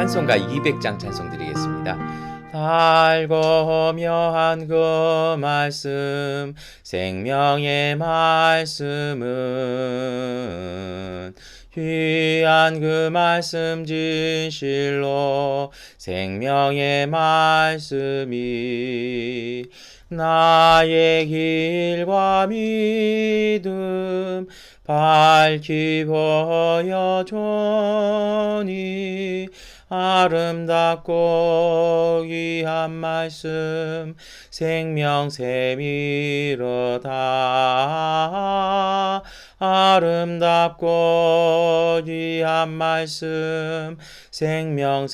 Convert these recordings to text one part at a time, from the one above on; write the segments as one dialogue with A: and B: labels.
A: 찬송가 200장 찬송 드리겠습니다. 달고 묘한 그 말씀 생명의 말씀은 귀한 그 말씀 진실로 생명의 말씀이 나의 길과 믿음 밝히 보여주니 아름답고 귀한 말씀 생명샘이로다. 아름답고 귀한 말씀 생명샘이로다.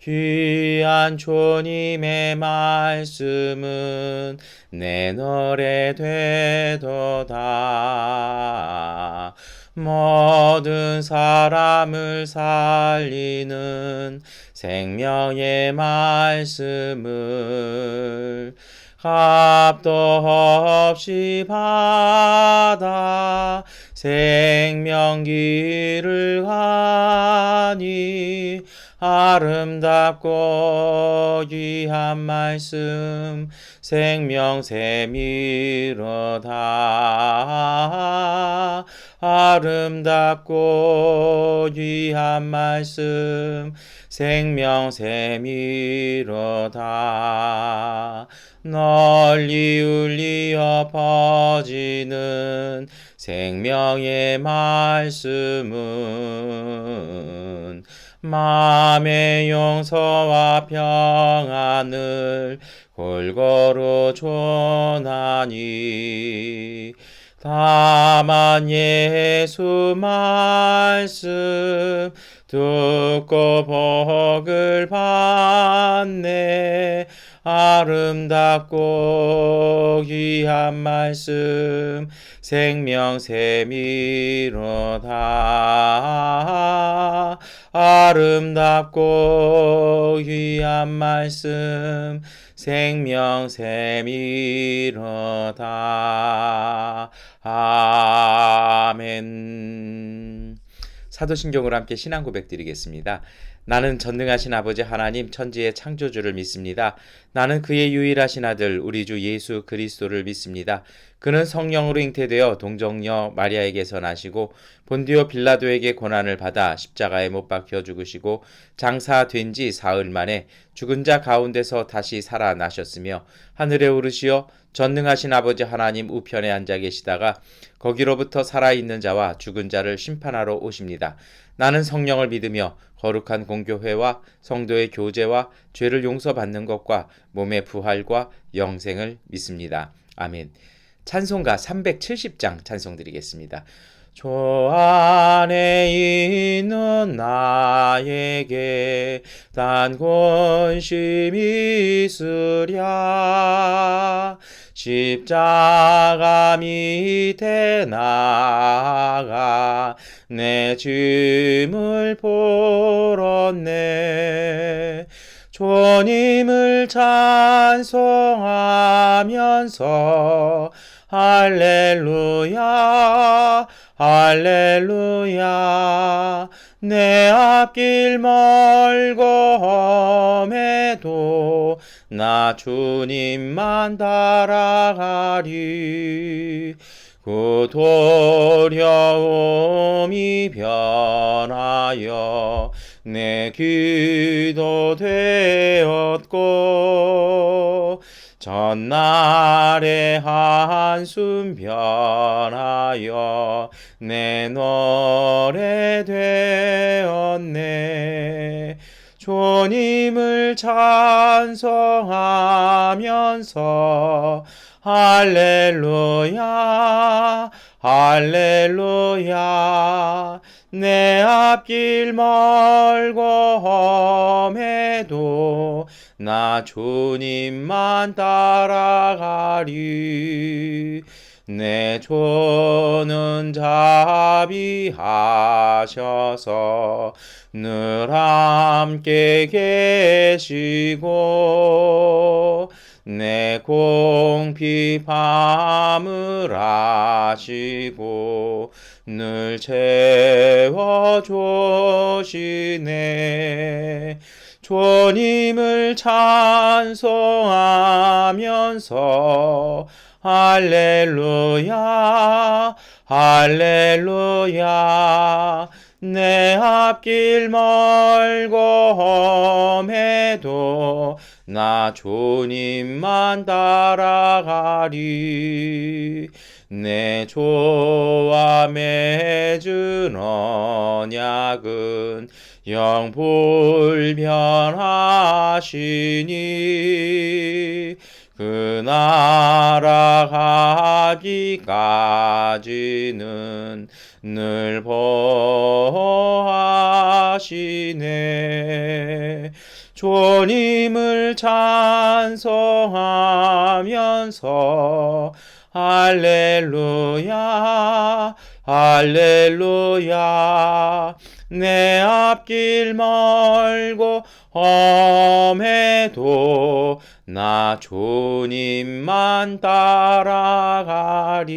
A: 귀한 주님의 말씀은 내 노래 되도다. 모든 사람을 살리는 생명의 말씀을 값도 없이 받아 생명길을 가니 아름답고 귀한 말씀 생명샘이로다. 아름답고 귀한 말씀 생명샘이로다. 널리 울리어 퍼지는 생명의 말씀은 마음의 용서와 평안을 골고루 전하니 다만 예수 말씀 듣고 복을 받네. 아름답고 귀한 말씀 생명샘이로다. 아름답고 귀한 말씀 생명샘이로다. 아멘. 사도신경으로 함께 신앙 고백 드리겠습니다. 나는 전능하신 아버지 하나님 천지의 창조주를 믿습니다. 나는 그의 유일하신 아들 우리 주 예수 그리스도를 믿습니다. 그는 성령으로 잉태되어 동정녀 마리아에게서 나시고 본디오 빌라도에게 고난을 받아 십자가에 못 박혀 죽으시고 장사된 지 사흘 만에 죽은 자 가운데서 다시 살아나셨으며 하늘에 오르시어 전능하신 아버지 하나님 우편에 앉아 계시다가 거기로부터 살아있는 자와 죽은 자를 심판하러 오십니다. 나는 성령을 믿으며 거룩한 공교회와 성도의 교제와 죄를 용서받는 것과 몸의 부활과 영생을 믿습니다. 아멘. 찬송가 370장 찬송 드리겠습니다. 주 안에 있는 나에게 단 권심이 있으랴. 십자가 밑에 나가 내 짐을 풀었네. 주님을 찬송하면서 할렐루야 할렐루야. 내 앞길 멀고 험해도 나 주님만 따라가리. 그 두려움이 변하여 내 기도 되었고 전날의 한숨 변하여 내 노래 되었네. 주님을 찬송하면서 할렐루야 할렐루야. 내 앞길 멀고 험해도 나 주님만 따라가리. 내 주는 자비하셔서 늘 함께 계시고 내 공핍함을 아시고 늘 채워주시네. 주님을 찬송하면서 할렐루야 할렐루야. 내 앞길 멀고 험해도 나 주님만 따라가리. 내 조와 맺은 언약은 영불변하시니 그 나라 가기까지는 늘 보호하시네. 주님을 찬송하면서 할렐루야 할렐루야. 내 앞길 멀고 험해도 나 주님만 따라가리.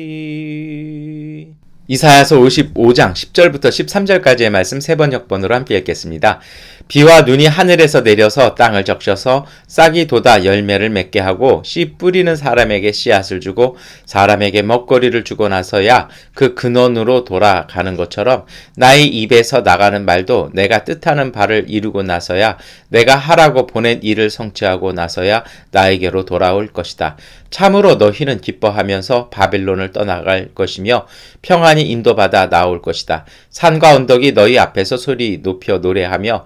A: 이사야서 55장 10절부터 13절까지의 말씀 세 번역번으로 함께 읽겠습니다. 비와 눈이 하늘에서 내려서 땅을 적셔서 싹이 돋아 열매를 맺게 하고 씨 뿌리는 사람에게 씨앗을 주고 사람에게 먹거리를 주고 나서야 그 근원으로 돌아가는 것처럼 나의 입에서 나가는 말도 내가 뜻하는 바를 이루고 나서야 내가 하라고 보낸 일을 성취하고 나서야 나에게로 돌아올 것이다. 참으로 너희는 기뻐하면서 바빌론을 떠나갈 것이며 평안히 인도받아 나올 것이다. 산과 언덕이 너희 앞에서 소리 높여 노래하며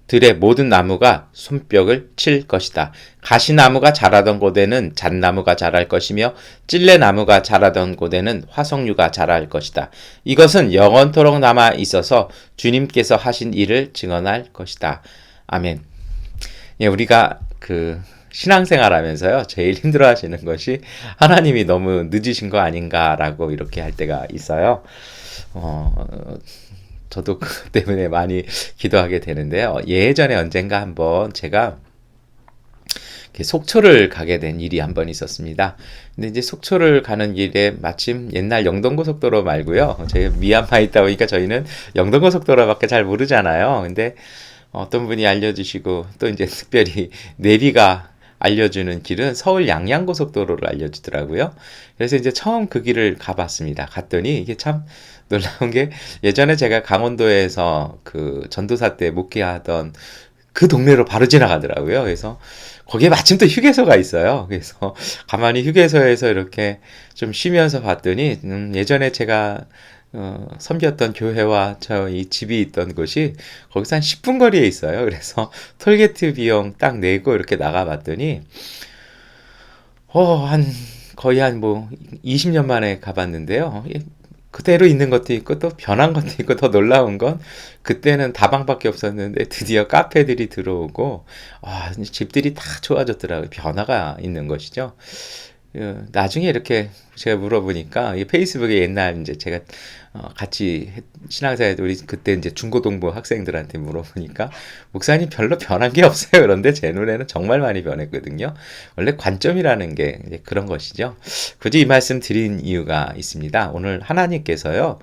A: 들의 모든 나무가 손뼉을 칠 것이다. 가시나무가 자라던 곳에는 잣나무가 자랄 것이며 찔레나무가 자라던 곳에는 화석류가 자랄 것이다. 이것은 영원토록 남아 있어서 주님께서 하신 일을 증언할 것이다. 아멘. 예, 우리가 신앙생활 하면서요, 제일 힘들어 하시는 것이 하나님이 너무 늦으신 거 아닌가라고 이렇게 할 때가 있어요. 저도 그것 때문에 많이 기도하게 되는데요. 예전에 언젠가 한번 제가 속초를 가게 된 일이 한번 있었습니다. 근데 이제 속초를 가는 길에 마침 옛날 영동고속도로 말고요. 저희가 미얀마에 있다 보니까 저희는 영동고속도로밖에 잘 모르잖아요. 근데 어떤 분이 알려주시고 또 이제 특별히 내비가 알려주는 길은 서울 양양고속도로를 알려주더라고요. 그래서 이제 처음 그 길을 가봤습니다. 갔더니 이게 참 놀라운 게 예전에 제가 강원도에서 전도사 때 목회하던 그 동네로 바로 지나가더라고요. 그래서 거기에 마침 또 휴게소가 있어요. 그래서 가만히 휴게소에서 이렇게 좀 쉬면서 봤더니 예전에 제가 섬겼던 교회와 저희 집이 있던 곳이 거기서 한 10분 거리에 있어요. 그래서 톨게이트 비용 딱 내고 이렇게 나가봤더니 거의 한 20년 만에 가봤는데요. 그대로 있는 것도 있고 또 변한 것도 있고 더 놀라운 건 그때는 다방밖에 없었는데 드디어 카페들이 들어오고 집들이 다 좋아졌더라고요. 변화가 있는 것이죠. 나중에 이렇게 제가 물어보니까 페이스북에 옛날 이제 제가 같이 신앙사에 우리 그때 이제 중고등부 학생들한테 물어보니까 목사님 별로 변한 게 없어요. 그런데 제 눈에는 정말 많이 변했거든요. 원래 관점이라는 게 이제 그런 것이죠. 굳이 이 말씀 드린 이유가 있습니다. 오늘 하나님께서요.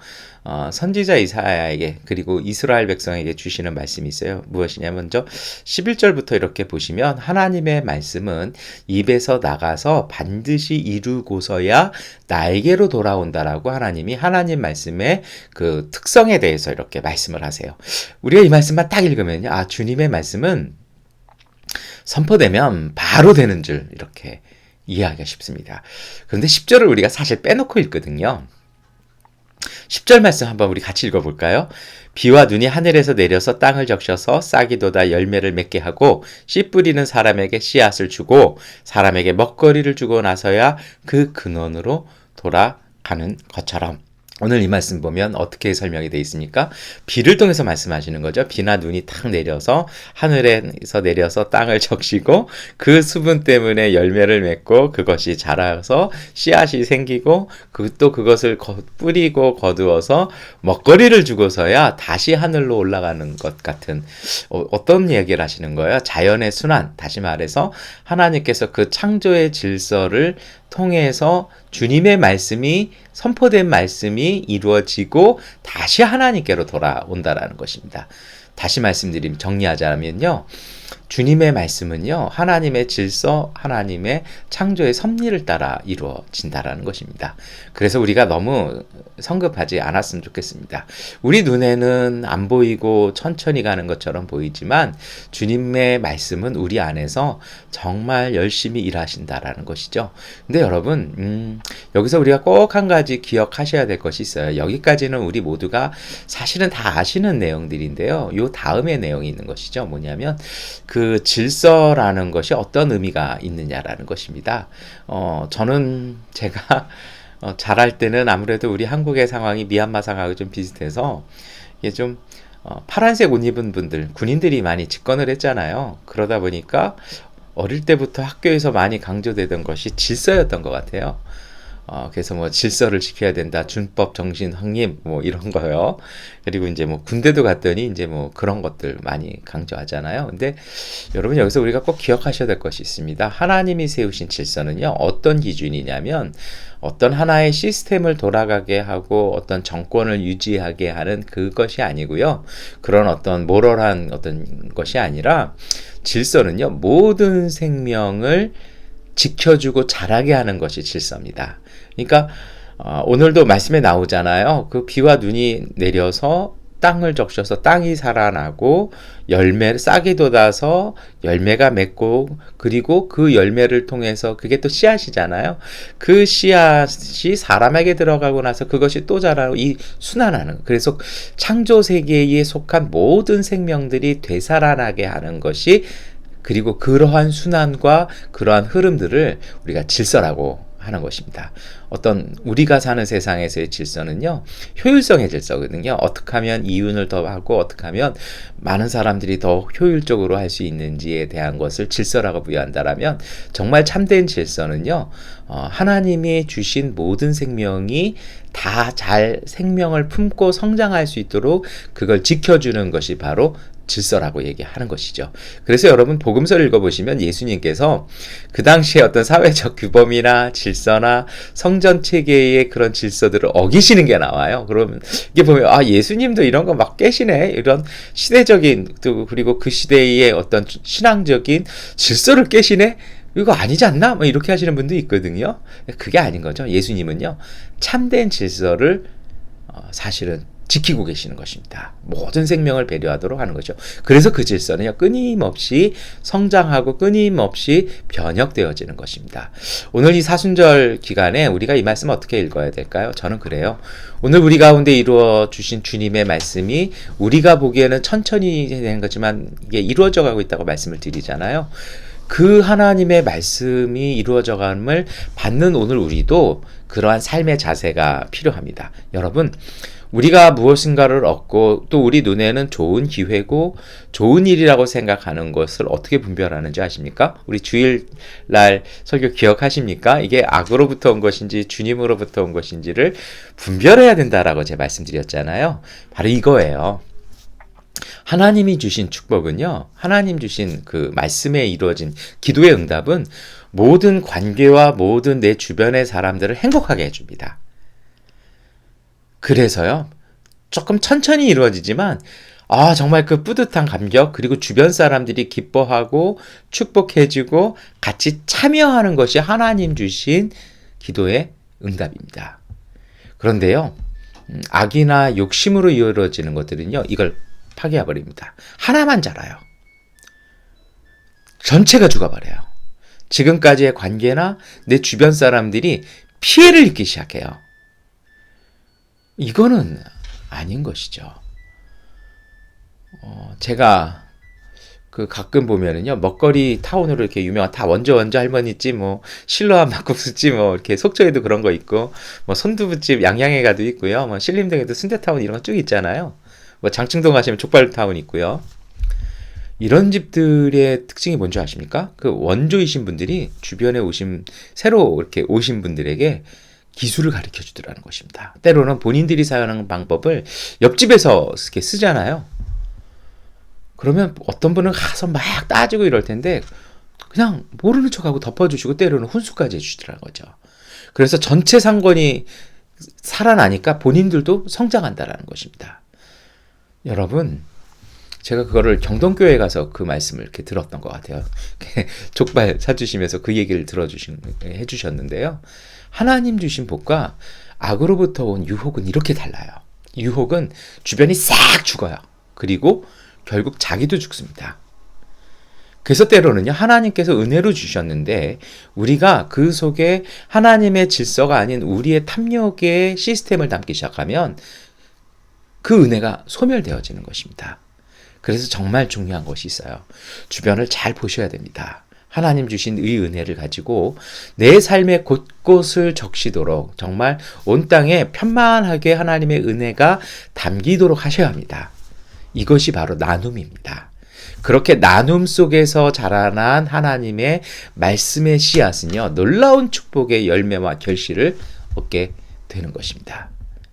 A: 선지자 이사야에게 그리고 이스라엘 백성에게 주시는 말씀이 있어요. 무엇이냐면 먼저 11절부터 이렇게 보시면 하나님의 말씀은 입에서 나가서 반드시 이루고서야 나에게로 돌아온다라고 하나님이 하나님 말씀의 그 특성에 대해서 이렇게 말씀을 하세요. 우리가 이 말씀만 딱 읽으면요. 주님의 말씀은 선포되면 바로 되는 줄 이렇게 이해하기가 쉽습니다. 그런데 10절을 우리가 사실 빼놓고 읽거든요. 10절 말씀 한번 우리 같이 읽어볼까요? 비와 눈이 하늘에서 내려서 땅을 적셔서 싹이 돋아 열매를 맺게 하고 씨 뿌리는 사람에게 씨앗을 주고 사람에게 먹거리를 주고 나서야 그 근원으로 돌아가는 것처럼. 오늘 이 말씀 보면 어떻게 설명이 되어 있습니까? 비를 통해서 말씀하시는 거죠. 비나 눈이 탁 내려서 하늘에서 내려서 땅을 적시고 그 수분 때문에 열매를 맺고 그것이 자라서 씨앗이 생기고 또 그것을 뿌리고 거두어서 먹거리를 주고서야 다시 하늘로 올라가는 것 같은 어떤 얘기를 하시는 거예요? 자연의 순환, 다시 말해서 하나님께서 그 창조의 질서를 통해서 주님의 말씀이 선포된 말씀이 이루어지고 다시 하나님께로 돌아온다라는 것입니다. 다시 말씀드리면 정리하자면요. 주님의 말씀은요. 하나님의 질서, 하나님의 창조의 섭리를 따라 이루어진다라는 것입니다. 그래서 우리가 너무 성급하지 않았으면 좋겠습니다. 우리 눈에는 안 보이고 천천히 가는 것처럼 보이지만 주님의 말씀은 우리 안에서 정말 열심히 일하신다라는 것이죠. 근데 여러분, 여기서 우리가 꼭 한 가지 기억하셔야 될 것이 있어요. 여기까지는 우리 모두가 사실은 다 아시는 내용들인데요. 요 다음에 내용이 있는 것이죠. 뭐냐면 그 질서라는 것이 어떤 의미가 있느냐라는 것입니다. 저는 제가 자랄 때는 아무래도 우리 한국의 상황이 미얀마 상황하고 좀 비슷해서 이게 좀 파란색 옷 입은 분들, 군인들이 많이 집권을 했잖아요. 그러다 보니까 어릴 때부터 학교에서 많이 강조되던 것이 질서였던 것 같아요. 그래서 뭐 질서를 지켜야 된다, 준법, 정신, 확립, 뭐 이런 거요. 그리고 이제 뭐 군대도 갔더니 이제 뭐 그런 것들 많이 강조하잖아요. 근데 여러분 여기서 우리가 꼭 기억하셔야 될 것이 있습니다. 하나님이 세우신 질서는요, 어떤 기준이냐면 어떤 하나의 시스템을 돌아가게 하고 어떤 정권을 유지하게 하는 그것이 아니고요. 그런 어떤 모럴한 어떤 것이 아니라 질서는요, 모든 생명을 지켜주고 자라게 하는 것이 질서입니다. 그러니까 오늘도 말씀에 나오잖아요. 그 비와 눈이 내려서 땅을 적셔서 땅이 살아나고 열매를 싹이 돋아서 열매가 맺고 그리고 그 열매를 통해서 그게 또 씨앗이잖아요. 그 씨앗이 사람에게 들어가고 나서 그것이 또 자라고 이 순환하는, 그래서 창조 세계에 속한 모든 생명들이 되살아나게 하는 것이, 그리고 그러한 순환과 그러한 흐름들을 우리가 질서라고 하는 것입니다. 어떤 우리가 사는 세상에서의 질서는요, 효율성의 질서거든요. 어떻게 하면 이윤을 더 하고 어떻게 하면 많은 사람들이 더 효율적으로 할 수 있는지에 대한 것을 질서라고 부여한다라면, 정말 참된 질서는요, 하나님이 주신 모든 생명이 다 잘 생명을 품고 성장할 수 있도록 그걸 지켜주는 것이 바로 질서라고 얘기하는 것이죠. 그래서 여러분 복음서를 읽어보시면 예수님께서 그 당시에 어떤 사회적 규범이나 질서나 성전 체계의 그런 질서들을 어기시는 게 나와요. 그러면 이게 보면 예수님도 이런 거 막 깨시네, 이런 시대적인, 또 그리고 그 시대의 어떤 신앙적인 질서를 깨시네, 이거 아니지 않나? 뭐 이렇게 하시는 분도 있거든요. 그게 아닌 거죠. 예수님은요, 참된 질서를 사실은 지키고 계시는 것입니다. 모든 생명을 배려하도록 하는 거죠. 그래서 그 질서는요, 끊임없이 성장하고 끊임없이 변혁되어지는 것입니다. 오늘 이 사순절 기간에 우리가 이 말씀 어떻게 읽어야 될까요? 저는 그래요. 오늘 우리 가운데 이루어 주신 주님의 말씀이 우리가 보기에는 천천히 되는 거지만 이게 이루어져 가고 있다고 말씀을 드리잖아요. 그 하나님의 말씀이 이루어져감을 받는 오늘 우리도 그러한 삶의 자세가 필요합니다. 여러분, 우리가 무엇인가를 얻고 또 우리 눈에는 좋은 기회고 좋은 일이라고 생각하는 것을 어떻게 분별하는지 아십니까? 우리 주일날 설교 기억하십니까? 이게 악으로부터 온 것인지 주님으로부터 온 것인지를 분별해야 된다라고 제가 말씀드렸잖아요. 바로 이거예요. 하나님이 주신 축복은요, 하나님 주신 그 말씀에 이루어진 기도의 응답은 모든 관계와 모든 내 주변의 사람들을 행복하게 해줍니다. 그래서요, 조금 천천히 이루어지지만 정말 그 뿌듯한 감격, 그리고 주변 사람들이 기뻐하고 축복해지고 같이 참여하는 것이 하나님 주신 기도의 응답입니다. 그런데요, 악이나 욕심으로 이루어지는 것들은요, 이걸 파괴해버립니다. 하나만 자라요. 전체가 죽어버려요. 지금까지의 관계나 내 주변 사람들이 피해를 입기 시작해요. 이거는 아닌 것이죠. 제가 그 가끔 보면은요, 먹거리 타운으로 이렇게 유명한 다 원조 할머니집, 뭐 실로암 막국수집, 뭐 이렇게 속초에도 그런 거 있고, 뭐 손두부집 양양에 가도 있고요, 뭐 신림동에도 순대타운 이런 거 쭉 있잖아요. 뭐 장충동 가시면 족발타운 있고요. 이런 집들의 특징이 뭔지 아십니까? 그 원조이신 분들이 주변에 새로 이렇게 오신 분들에게 기술을 가르쳐 주더라는 것입니다. 때로는 본인들이 사용하는 방법을 옆집에서 이렇게 쓰잖아요. 그러면 어떤 분은 가서 막 따지고 이럴 텐데 그냥 모르는 척하고 덮어주시고 때로는 훈수까지 해주시더라는 거죠. 그래서 전체 상권이 살아나니까 본인들도 성장한다라는 것입니다. 여러분, 제가 그거를 경동교회에 가서 그 말씀을 이렇게 들었던 것 같아요. 족발 사주시면서 그 얘기를 해주셨는데요. 하나님 주신 복과 악으로부터 온 유혹은 이렇게 달라요. 유혹은 주변이 싹 죽어요. 그리고 결국 자기도 죽습니다. 그래서 때로는요, 하나님께서 은혜로 주셨는데 우리가 그 속에 하나님의 질서가 아닌 우리의 탐욕의 시스템을 담기 시작하면 그 은혜가 소멸되어지는 것입니다. 그래서 정말 중요한 것이 있어요. 주변을 잘 보셔야 됩니다. 하나님 주신 의 은혜를 가지고 내 삶의 곳곳을 적시도록 정말 온 땅에 편만하게 하나님의 은혜가 담기도록 하셔야 합니다. 이것이 바로 나눔입니다. 그렇게 나눔 속에서 자라난 하나님의 말씀의 씨앗은요, 놀라운 축복의 열매와 결실을 얻게 되는 것입니다.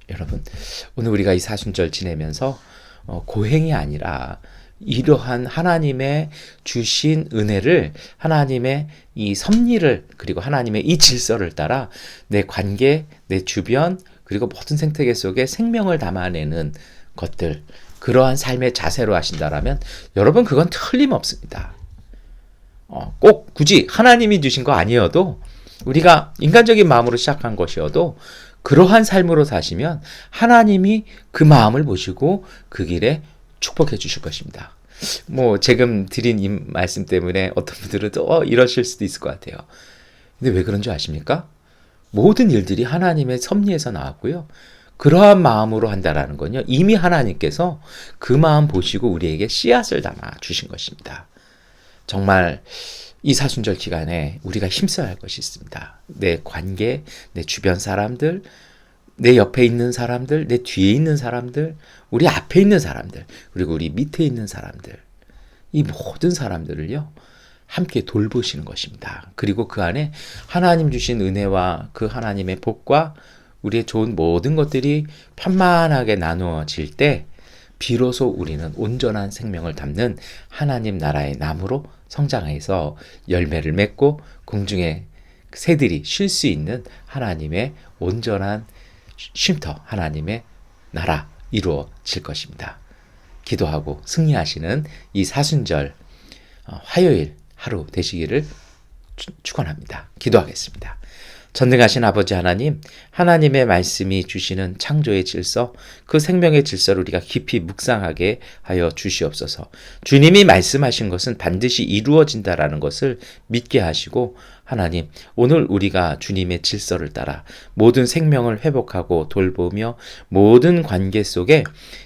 A: 여러분, 오늘 우리가 이 사순절 지내면서 고행이 아니라 이러한 하나님의 주신 은혜를, 하나님의 이 섭리를, 그리고 하나님의 이 질서를 따라 내 관계, 내 주변, 그리고 모든 생태계 속에 생명을 담아내는 것들, 그러한 삶의 자세로 하신다라면 여러분, 그건 틀림없습니다. 꼭 굳이 하나님이 주신 거 아니어도, 우리가 인간적인 마음으로 시작한 것이어도 그러한 삶으로 사시면 하나님이 그 마음을 보시고 그 길에 축복해 주실 것입니다. 지금 드린 이 말씀 때문에 어떤 분들은 또 이러실 수도 있을 것 같아요. 근데 왜 그런 줄 아십니까? 모든 일들이 하나님의 섭리에서 나왔고요. 그러한 마음으로 한다라는 건요, 이미 하나님께서 그 마음 보시고 우리에게 씨앗을 담아 주신 것입니다. 정말 이 사순절 기간에 우리가 힘써야 할 것이 있습니다. 내 관계, 내 주변 사람들, 내 옆에 있는 사람들, 내 뒤에 있는 사람들, 우리 앞에 있는 사람들, 그리고 우리 밑에 있는 사람들, 이 모든 사람들을요, 함께 돌보시는 것입니다. 그리고 그 안에 하나님 주신 은혜와 그 하나님의 복과 우리의 좋은 모든 것들이 편만하게 나누어질 때 비로소 우리는 온전한 생명을 담는 하나님 나라의 나무로 성장해서 열매를 맺고 공중의 새들이 쉴 수 있는 하나님의 온전한 쉼터, 하나님의 나라 이루어질 것입니다. 기도하고 승리하시는 이 사순절 화요일 하루 되시기를 축원합니다. 기도하겠습니다. 전능하신 아버지 하나님, 하나님의 말씀이 주시는 창조의 질서, 그 생명의 질서를 우리가 깊이 묵상하게 하여 주시옵소서. 주님이 말씀하신 것은 반드시 이루어진다라는 것을 믿게 하시고, 하나님, 오늘 우리가 주님의 질서를 따라 모든 생명을 회복하고 돌보며 모든 관계 속에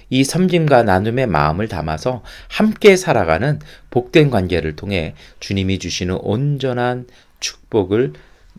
A: 이 섬김과 나눔의 마음을 담아서 함께 살아가는 복된 관계를 통해 주님이 주시는 온전한 축복을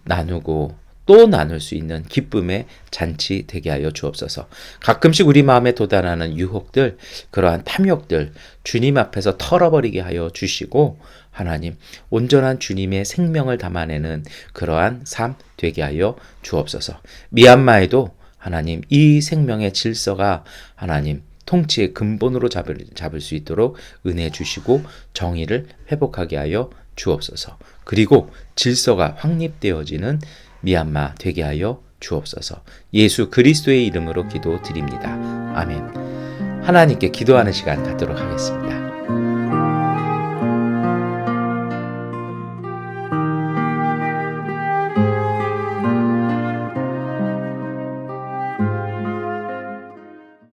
A: 나누고 또 나눌 수 있는 기쁨의 잔치 되게 하여 주옵소서. 가끔씩 우리 마음에 돋아나는 유혹들, 그러한 탐욕들 주님 앞에서 털어버리게 하여 주시고, 하나님 온전한 주님의 생명을 담아내는 그러한 삶 되게 하여 주옵소서. 미얀마에도 하나님 이 생명의 질서가 하나님 통치의 근본으로 잡을 수 있도록 은혜 주시고 정의를 회복하게 하여 주옵소서. 그리고 질서가 확립되어지는 미얀마 되게 하여 주옵소서. 예수 그리스도의 이름으로 기도드립니다. 아멘. 하나님께 기도하는 시간 갖도록 하겠습니다.